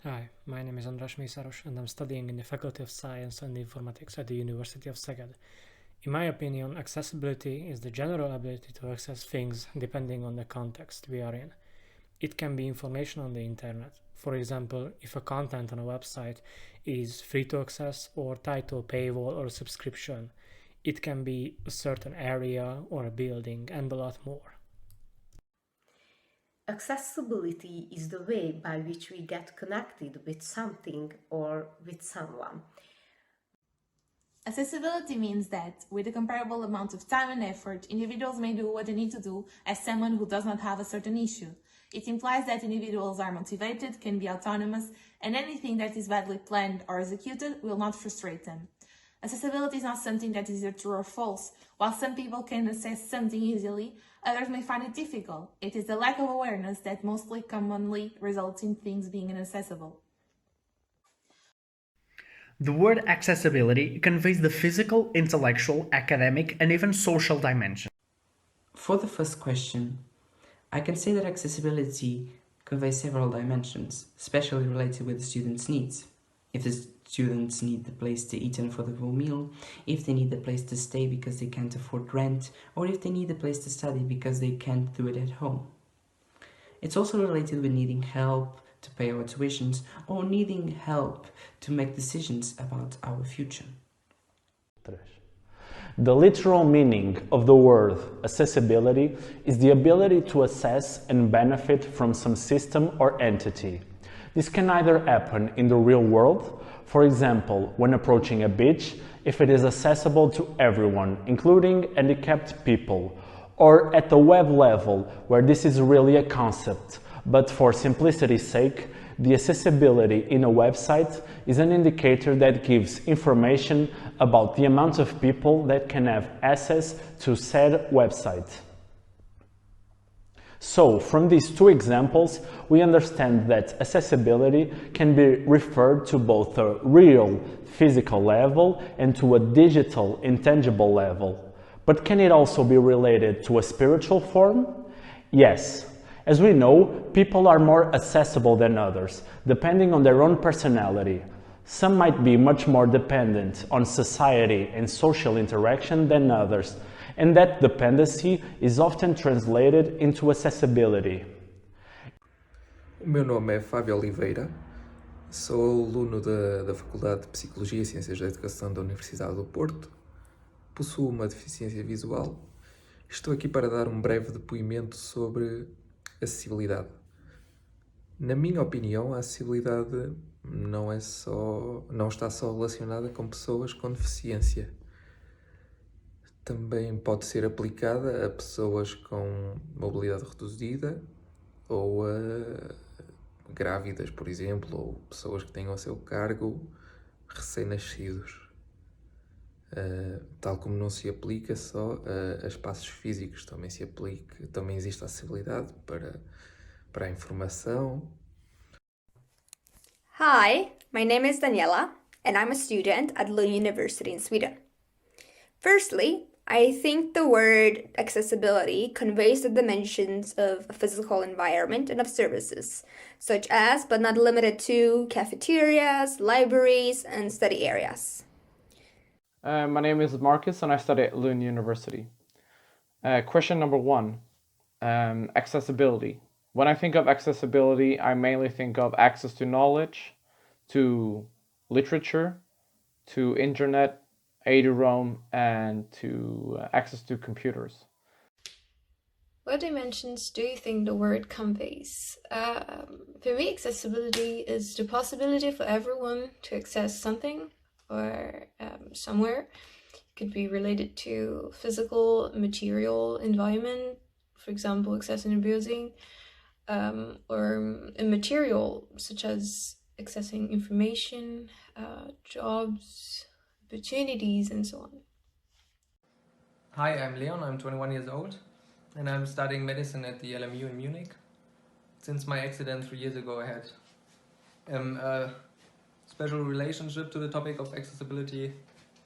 Hi, my name is András Mészáros and I'm studying in the Faculty of Science and Informatics at the University of Szeged. In my opinion, accessibility is the general ability to access things depending on the context we are in. It can be information on the internet. For example, if a content on a website is free to access or tied to a paywall or a subscription. It can be a certain area or a building and a lot more. Accessibility is the way by which we get connected with something or with someone. Accessibility means that, with a comparable amount of time and effort, individuals may do what they need to do as someone who does not have a certain issue. It implies that individuals are motivated, can be autonomous, and anything that is badly planned or executed will not frustrate them. Accessibility is not something that is either true or false. While some people can access something easily, others may find it difficult. It is the lack of awareness that mostly commonly results in things being inaccessible. The word accessibility conveys the physical, intellectual, academic, and even social dimension. For the first question, I can say that accessibility conveys several dimensions, especially related with the students' needs. If the students need the place to eat an affordable meal, if they need the place to stay because they can't afford rent, or if they need the place to study because they can't do it at home. It's also related with needing help to pay our tuitions or needing help to make decisions about our future. The literal meaning of the word accessibility is the ability to access and benefit from some system or entity. This can either happen in the real world, for example, when approaching a beach, if it is accessible to everyone, including handicapped people, or at the web level, where this is really a concept, but for simplicity's sake, the accessibility in a website is an indicator that gives information about the amount of people that can have access to said website. So, from these two examples, we understand that accessibility can be referred to both a real, physical level and to a digital, intangible level. But can it also be related to a spiritual form? Yes. As we know, people are more accessible than others, depending on their own personality. Some might be much more dependent on society and social interaction than others, and that dependency is often translated into accessibility. O meu nome é Fábio Oliveira, sou aluno da Faculdade de Psicologia e Ciências da Educação da Universidade do Porto, possuo uma deficiência visual. Estou aqui para dar um breve depoimento sobre acessibilidade. Na minha opinião, a acessibilidade não está só relacionada com pessoas com deficiência. Também pode ser aplicada a pessoas com mobilidade reduzida ou a grávidas, por exemplo, ou pessoas que tenham a seu cargo recém-nascidos. Tal como não se aplica só a espaços físicos, também existe acessibilidade para a informação. Hi, my name is Daniela, and I'm a student at Lund University in Sweden. Firstly, I think the word accessibility conveys the dimensions of a physical environment and of services, such as, but not limited to, cafeterias, libraries, and study areas. My name is Marcus and I study at Lund University. Question number 1, accessibility. When I think of accessibility, I mainly think of access to knowledge, to literature, to internet, CD-ROM, and to access to computers. What dimensions do you think the word conveys? For me, accessibility is the possibility for everyone to access something or somewhere. It could be related to physical, material, environment, for example, accessing a building, or immaterial, such as accessing information, jobs, opportunities, and so on. Hi, I'm Leon, I'm 21 years old, and I'm studying medicine at the LMU in Munich. Since my accident 3 years ago, I had a special relationship to the topic of accessibility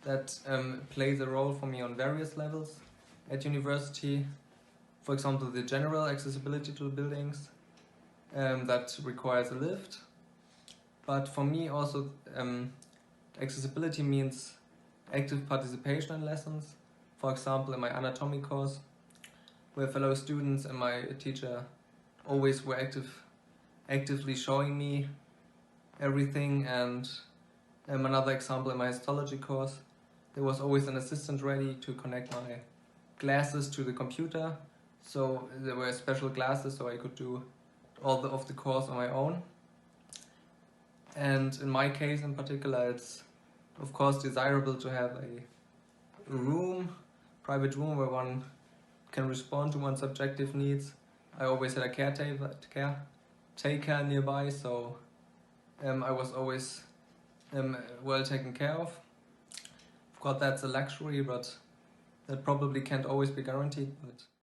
that plays a role for me on various levels at university. For example, the general accessibility to the buildings that requires a lift, But for me also accessibility means active participation in lessons. For example, in my anatomy course, where fellow students and my teacher always were actively showing me everything. And another example, in my histology course, there was always an assistant ready to connect my glasses to the computer. So there were special glasses so I could do all of the course on my own. And in my case in particular, it's of course desirable to have a private room where one can respond to one's subjective needs. I always had a caretaker nearby, so I was always well taken care of. Of course, that's a luxury, but that probably can't always be guaranteed. But